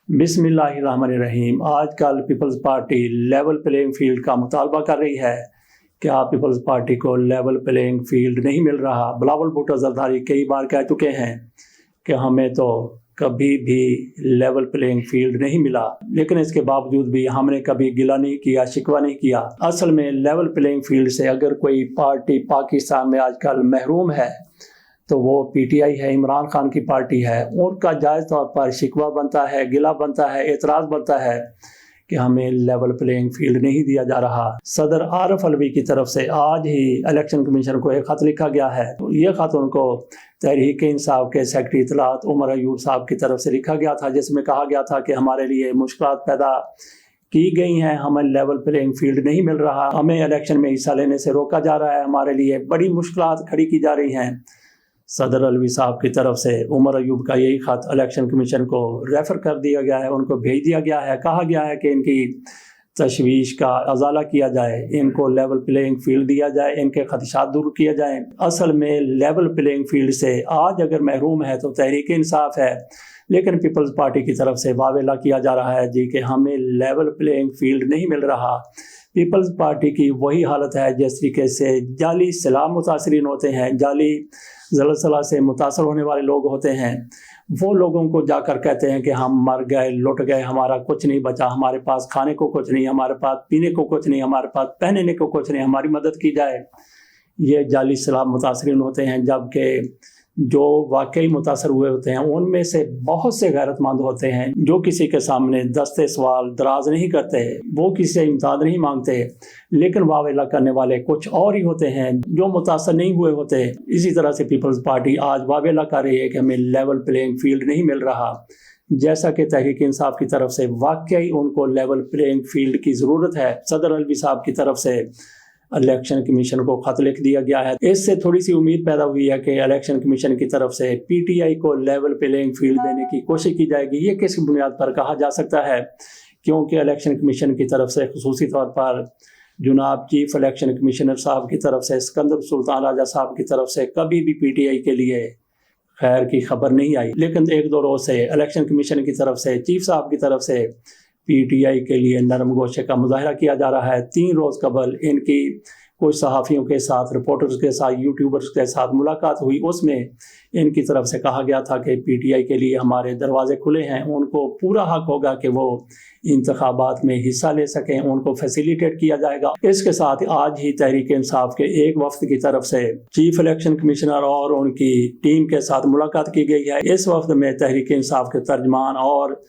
बिस्मिल्लाहिर्रहमानिर्रहीम। आज कल Peoples Party level playing field का मुतालबा कर रही है। क्या पीपल्स पार्टी को लेवल प्लेइंग फील्ड नहीं मिल रहा? बिलावल भुट्टो जरदारी कई बार कह चुके हैं कि हमें तो कभी भी लेवल प्लेइंग फील्ड नहीं मिला, लेकिन इसके बावजूद भी हमने कभी गिला नहीं किया, शिकवा नहीं किया। असल में लेवल प्लेइंग फील्ड से अगर कोई पार्टी पाकिस्तान में आजकल महरूम है तो वो पीटीआई है, इमरान खान की पार्टी है। उनका जायज़ तौर पर शिकवा बनता है, गिला बनता है, एतराज़ बनता है कि हमें लेवल प्लेइंग फील्ड नहीं दिया जा रहा। सदर आरिफ अलवी की तरफ से आज ही इलेक्शन कमीशन को एक ख़त लिखा गया है। तो ये ख़त उनको तहरीक इंसाफ के सेक्रेटरी इत्तलात उमर अयूब साहब की तरफ से लिखा गया था, जिसमें कहा गया था कि हमारे लिए मुश्किलात पैदा की गई हैं, हमें लेवल प्लेइंग फील्ड नहीं मिल रहा, हमें इलेक्शन में हिस्सा लेने से रोका जा रहा है, हमारे लिए बड़ी मुश्किलात खड़ी की जा रही हैं। सदर अलवी साहब की तरफ से उमर अयूब का यही ख़त इलेक्शन कमीशन को रेफ़र कर दिया गया है, उनको भेज दिया गया है। कहा गया है कि इनकी तशवीश का अजाला किया जाए, इनको लेवल प्लेइंग फील्ड दिया जाए, इनके खदशात दूर किए जाएँ। असल में लेवल प्लेइंग फील्ड से आज अगर महरूम है तो तहरीक इंसाफ है, लेकिन पीपल्स पार्टी की तरफ से वावेला किया जा रहा है जी कि हमें लेवल प्लेइंग फील्ड नहीं मिल रहा। पीपल्स पार्टी की वही हालत है जिस तरीके से जाली सलाह मुतासरीन होते हैं, जाली ज़लज़ला से मुतासर होने वाले लोग होते हैं, वो लोगों को जाकर कहते हैं कि हम मर गए, लुट गए, हमारा कुछ नहीं बचा, हमारे पास खाने को कुछ नहीं, हमारे पास पीने को कुछ नहीं, हमारे पास पहनने को कुछ नहीं, हमारी मदद की जाए। ये जाली सलाह मुतासरीन होते हैं, जबकि जो वाकई मुतासर हुए होते हैं उनमें से बहुत से गैरतमंद होते हैं जो किसी के सामने दस्ते सवाल दराज नहीं करते, वो किसी से इमदाद नहीं मांगते, लेकिन वावेला करने वाले कुछ और ही होते हैं जो मुतासर नहीं हुए होते। इसी तरह से पीपल्स पार्टी आज वावेला कर रही है कि हमें लेवल प्लेइंग फील्ड नहीं मिल रहा, जैसा कि तहरीक इंसाफ की तरफ से वाकई उनको लेवल प्लेइंग फील्ड की ज़रूरत है। सदर अलवी साहब की तरफ से इलेक्शन कमीशन को खत लिख दिया गया है। इससे थोड़ी सी उम्मीद पैदा हुई है कि इलेक्शन कमीशन की तरफ से पीटीआई को लेवल प्लेइंग फील्ड देने की कोशिश की जाएगी। ये किस बुनियाद पर कहा जा सकता है? क्योंकि इलेक्शन कमीशन की तरफ से खुसूसी तौर पर जनाब चीफ इलेक्शन कमिश्नर साहब की तरफ से सिकंदर सुल्तान राजा साहब की तरफ से कभी भी पीटीआई के लिए खैर की खबर नहीं आई, लेकिन एक दो रोज़ से इलेक्शन कमीशन की तरफ से चीफ साहब की तरफ से पीटीआई के लिए नरम गोशे का मुजाहरा किया जा रहा है। 3 रोज़ कबल इनकी कुछ सहाफ़ियों के साथ, रिपोर्टर्स के साथ, यूट्यूबर्स के साथ मुलाकात हुई। उसमें इनकी तरफ से कहा गया था कि पीटीआई के लिए हमारे दरवाजे खुले हैं, उनको पूरा हक होगा कि वो इंतखाबात में हिस्सा ले सकें, उनको फैसिलिटेट किया जाएगा। इसके साथ आज ही तहरीक इंसाफ के एक वफ्द की तरफ से चीफ इलेक्शन कमिश्नर और उनकी टीम के साथ मुलाकात की गई है। इस वफ्द में तहरीक इंसाफ के तर्जमान और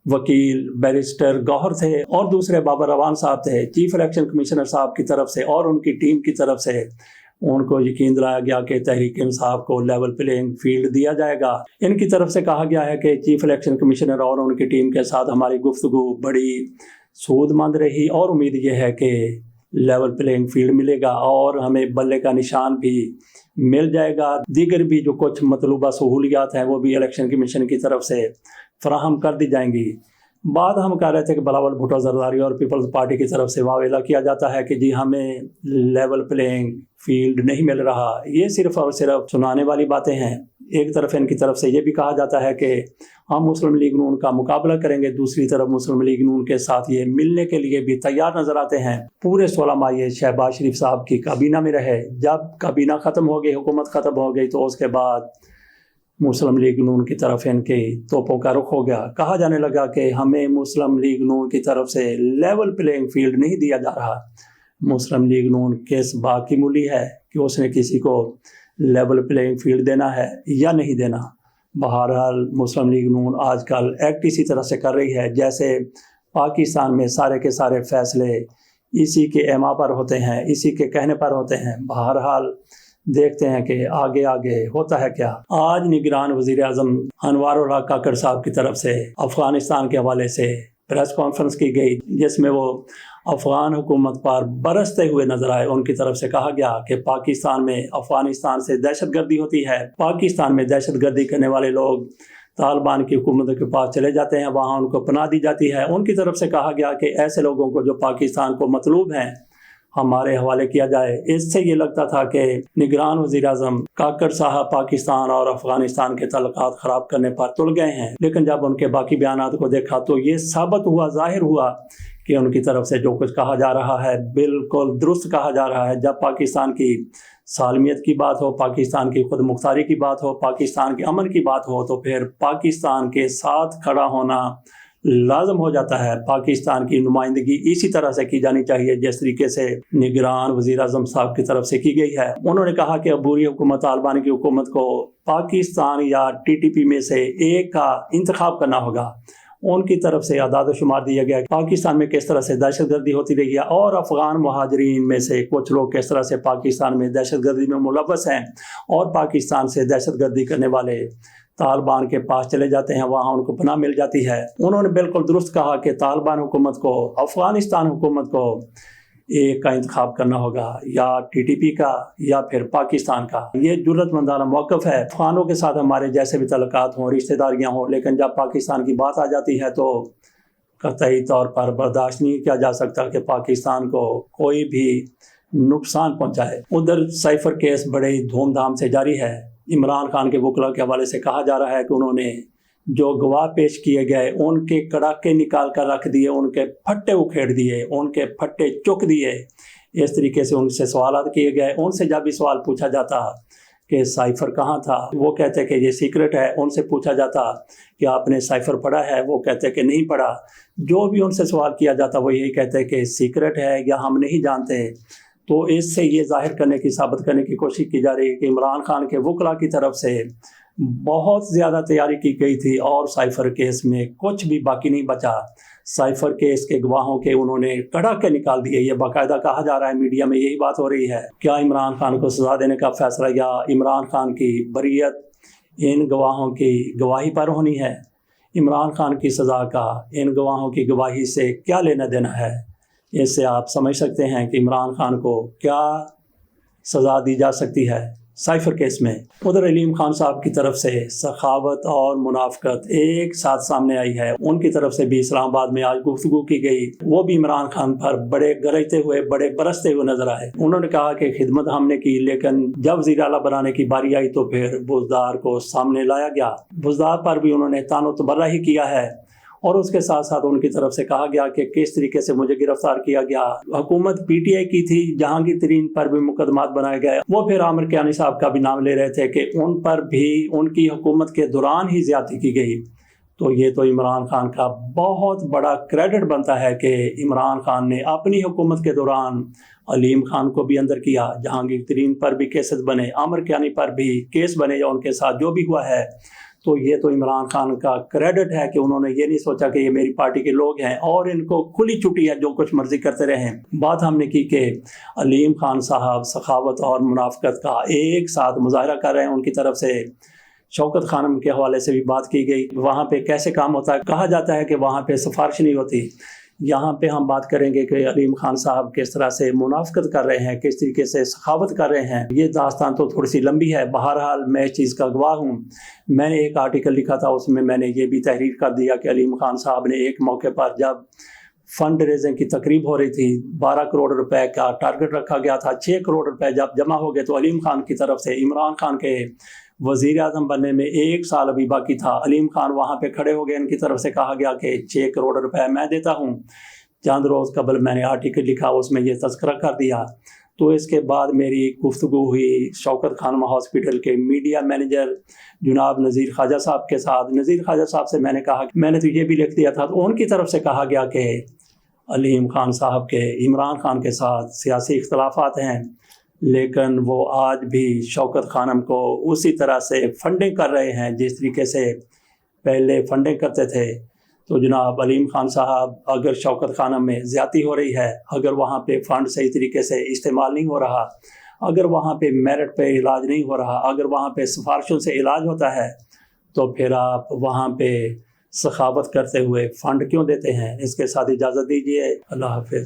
वकील बैरिस्टर गौहर थे और दूसरे बाबर रवान साहब थे। चीफ इलेक्शन कमिश्नर साहब की तरफ से और उनकी टीम की तरफ से उनको यकीन दिलाया गया कि तहरीक इंसाफ को लेवल प्लेइंग फील्ड दिया जाएगा। इनकी तरफ से कहा गया है कि चीफ इलेक्शन कमिश्नर और उनकी टीम के साथ हमारी गुफ्तगू बड़ी सूदमंद रही और उम्मीद ये है कि लेवल प्लेइंग फील्ड मिलेगा और हमें बल्ले का निशान भी मिल जाएगा। दीगर भी जो कुछ मतलूबा सहूलियात हैं वो भी इलेक्शन कमीशन की तरफ से फराहम कर दी जाएंगी। बात हम कह रहे थे कि बिलावल भुट्टो जरदारी और पीपल्स पार्टी की तरफ से वावेला किया जाता है कि जी हमें लेवल प्लेइंग फील्ड नहीं मिल रहा। ये सिर्फ और सिर्फ सुनाने वाली बातें हैं। एक तरफ इनकी तरफ से ये भी कहा जाता है कि हम मुस्लिम लीग नून का मुकाबला करेंगे, दूसरी तरफ मुस्लिम लीग नून के साथ ये मिलने के लिए भी तैयार नजर आते हैं। पूरे 16 माह ये शहबाज शरीफ साहब की काबीना में रहे। जब काबीना ख़त्म हो गई, हुकूमत ख़त्म हो गई, तो उसके बाद मुस्लिम लीग नून की तरफ इनके तोपों का रुख हो गया। कहा जाने लगा कि हमें मुस्लिम लीग नून की तरफ से लेवल प्लेइंग फील्ड नहीं दिया जा रहा। मुस्लिम लीग नून किस बात की मूली है कि उसने किसी को लेवल प्लेइंग फील्ड देना है या नहीं देना। बहरहाल मुस्लिम लीग नून आजकल एक्ट इसी तरह से कर रही है जैसे पाकिस्तान में सारे के सारे फैसले इसी के एमा पर होते हैं, इसी के कहने पर होते हैं। बहरहाल देखते हैं कि आगे आगे होता है क्या। आज निगरान वज़ीर आज़म अनवारुल हक काकड़ साहब की तरफ से अफ़गानिस्तान के हवाले से प्रेस कॉन्फ्रेंस की गई, जिसमें वो अफ़गान हुकूमत पर बरसते हुए नजर आए। उनकी तरफ से कहा गया कि पाकिस्तान में अफ़गानिस्तान से दहशतगर्दी होती है, पाकिस्तान में दहशतगर्दी करने वाले लोग तालिबान की हुकूमत के पास चले जाते हैं, वहाँ उनको पनाह दी जाती है। उनकी तरफ से कहा गया कि ऐसे लोगों को जो पाकिस्तान को मतलूब हैं ہمارے حوالے کیا جائے۔ اس سے یہ لگتا تھا کہ نگران وزیر اعظم کاکڑ صاحب پاکستان اور افغانستان کے تعلقات خراب کرنے پر تل گئے ہیں، لیکن جب ان کے باقی بیانات کو دیکھا تو یہ ثابت ہوا، ظاہر ہوا کہ ان کی طرف سے جو کچھ کہا جا رہا ہے بالکل درست کہا جا رہا ہے۔ جب پاکستان کی سالمیت کی بات ہو، پاکستان کی خود مختاری کی بات ہو، پاکستان کے امن کی بات ہو، تو پھر پاکستان کے ساتھ کھڑا ہونا لازم ہو جاتا ہے۔ پاکستان کی نمائندگی اسی طرح سے کی جانی چاہیے جس طریقے سے نگران وزیر اعظم صاحب کی طرف سے کی گئی ہے۔ انہوں نے کہا کہ عبوری حکومت طالبان کی حکومت کو پاکستان یا ٹی ٹی پی میں سے ایک کا انتخاب کرنا ہوگا۔ ان کی طرف سے اعداد و شمار دیا گیا پاکستان میں کس طرح سے دہشت گردی ہوتی رہی ہے اور افغان مہاجرین میں سے کچھ لوگ کس طرح سے پاکستان میں دہشت گردی میں ملوث ہیں اور پاکستان سے دہشت گردی کرنے والے طالبان کے پاس چلے جاتے ہیں، وہاں ان کو پناہ مل جاتی ہے۔ انہوں نے بالکل درست کہا کہ طالبان حکومت کو، افغانستان حکومت کو ایک کا انتخاب کرنا ہوگا، یا ٹی ٹی پی کا یا پھر پاکستان کا۔ یہ جرأت مندانہ موقف ہے۔ افغانوں کے ساتھ ہمارے جیسے بھی تعلقات ہوں، رشتہ داریاں ہوں، لیکن جب پاکستان کی بات آ جاتی ہے تو قطعی طور پر برداشت نہیں کیا جا سکتا کہ پاکستان کو کوئی بھی نقصان پہنچائے۔ ادھر سائفر کیس بڑے دھوم دھام سے جاری ہے۔ عمران خان کے وکلاء کے حوالے سے کہا جا رہا ہے کہ انہوں نے جو گواہ پیش کیے گئے ان کے کڑاکے نکال کر رکھ دیے، ان کے پھٹے اکھیڑ دیے، ان کے پھٹے چک دیے۔ اس طریقے سے ان سے سوالات کیے گئے۔ ان سے جب بھی سوال پوچھا جاتا کہ سائفر کہاں تھا، وہ کہتے کہ یہ سیکرٹ ہے۔ ان سے پوچھا جاتا کہ آپ نے سائفر پڑھا ہے، وہ کہتے کہ نہیں پڑھا۔ جو بھی ان سے سوال کیا جاتا وہ یہی کہتے کہ سیکرٹ ہے یا ہم نہیں جانتے۔ تو اس سے یہ ظاہر کرنے کی، ثابت کرنے کی کوشش کی جا رہی ہے کہ عمران خان کے وکلاء کی طرف سے بہت زیادہ تیاری کی گئی تھی اور سائفر کیس میں کچھ بھی باقی نہیں بچا۔ سائفر کیس کے گواہوں کے انہوں نے کڑاکے نکال دیے۔ یہ باقاعدہ کہا جا رہا ہے، میڈیا میں یہی بات ہو رہی ہے۔ کیا عمران خان کو سزا دینے کا فیصلہ یا عمران خان کی بریت ان گواہوں کی گواہی پر ہونی ہے؟ عمران خان کی سزا کا ان گواہوں کی گواہی سے کیا لینا دینا ہے؟ اس سے آپ سمجھ سکتے ہیں کہ عمران خان کو کیا سزا دی جا سکتی ہے سائفر کیس میں۔ ادھر علیم خان صاحب کی طرف سے سخاوت اور منافقت ایک ساتھ سامنے آئی ہے۔ ان کی طرف سے بھی اسلام آباد میں آج گفتگو کی گئی، وہ بھی عمران خان پر بڑے گرجتے ہوئے، بڑے برستے ہوئے نظر آئے۔ انہوں نے کہا کہ خدمت ہم نے کی، لیکن جب وزیر اعلیٰ بنانے کی باری آئی تو پھر بزدار کو سامنے لایا گیا۔ بزدار پر بھی انہوں نے تان و تبرہ ہی کیا ہے، اور اس کے ساتھ ساتھ ان کی طرف سے کہا گیا کہ کس طریقے سے مجھے گرفتار کیا گیا۔ حکومت پی ٹی آئی کی تھی، جہانگیر ترین پر بھی مقدمات بنائے گئے۔ وہ پھر عامر کیانی صاحب کا بھی نام لے رہے تھے کہ ان پر بھی ان کی حکومت کے دوران ہی زیادتی کی گئی۔ تو یہ تو عمران خان کا بہت بڑا کریڈٹ بنتا ہے کہ عمران خان نے اپنی حکومت کے دوران علیم خان کو بھی اندر کیا، جہانگیر ترین پر بھی کیسز بنے، عامر کیانی پر بھی کیس بنے، یا ان کے ساتھ جو بھی ہوا ہے۔ تو یہ تو عمران خان کا کریڈٹ ہے کہ انہوں نے یہ نہیں سوچا کہ یہ میری پارٹی کے لوگ ہیں اور ان کو کھلی چھٹی ہے، جو کچھ مرضی کرتے رہیں۔ بات ہم نے کی کہ علیم خان صاحب سخاوت اور منافقت کا ایک ساتھ مظاہرہ کر رہے ہیں۔ ان کی طرف سے شوکت خانم کے حوالے سے بھی بات کی گئی، وہاں پہ کیسے کام ہوتا ہے۔ کہا جاتا ہے کہ وہاں پہ سفارش نہیں ہوتی۔ یہاں پہ ہم بات کریں گے کہ علیم خان صاحب کس طرح سے منافقت کر رہے ہیں، کس طریقے سے سخاوت کر رہے ہیں۔ یہ داستان تو تھوڑی سی لمبی ہے، بہرحال میں اس چیز کا گواہ ہوں۔ میں نے ایک آرٹیکل لکھا تھا، اس میں نے یہ بھی تحریر کر دیا کہ علیم خان صاحب نے ایک موقع پر جب فنڈ ریزنگ کی تقریب ہو رہی تھی، 12 کروڑ روپے کا ٹارگٹ رکھا گیا تھا، 6 کروڑ روپے جب جمع ہو گئے تو علیم خان کی طرف سے عمران خان کے وزیر اعظم بننے میں 1 سال ابھی باقی تھا۔ علیم خان وہاں پہ کھڑے ہو گئے، ان کی طرف سے کہا گیا کہ 6 کروڑ روپے میں دیتا ہوں۔ چند روز قبل میں نے آرٹیکل لکھا، اس میں یہ تذکرہ کر دیا۔ تو اس کے بعد میری گفتگو ہوئی شوکت خانم ہاسپٹل کے میڈیا مینیجر جناب نذیر خواجہ صاحب کے ساتھ۔ نذیر خواجہ صاحب سے میں نے کہا کہ میں نے تو یہ بھی لکھ دیا تھا، تو ان کی طرف سے کہا گیا کہ علیم خان صاحب کے عمران خان کے ساتھ سیاسی اختلافات ہیں، لیکن وہ آج بھی شوکت خانم کو اسی طرح سے فنڈنگ کر رہے ہیں جس طریقے سے پہلے فنڈنگ کرتے تھے۔ تو جناب علیم خان صاحب، اگر شوکت خانم میں زیادتی ہو رہی ہے، اگر وہاں پہ فنڈ صحیح طریقے سے استعمال نہیں ہو رہا، اگر وہاں پہ میرٹ پہ علاج نہیں ہو رہا، اگر وہاں پہ سفارشوں سے علاج ہوتا ہے، تو پھر آپ وہاں پہ سخاوت کرتے ہوئے فنڈ کیوں دیتے ہیں؟ اس کے ساتھ اجازت دیجیے، اللہ حافظ۔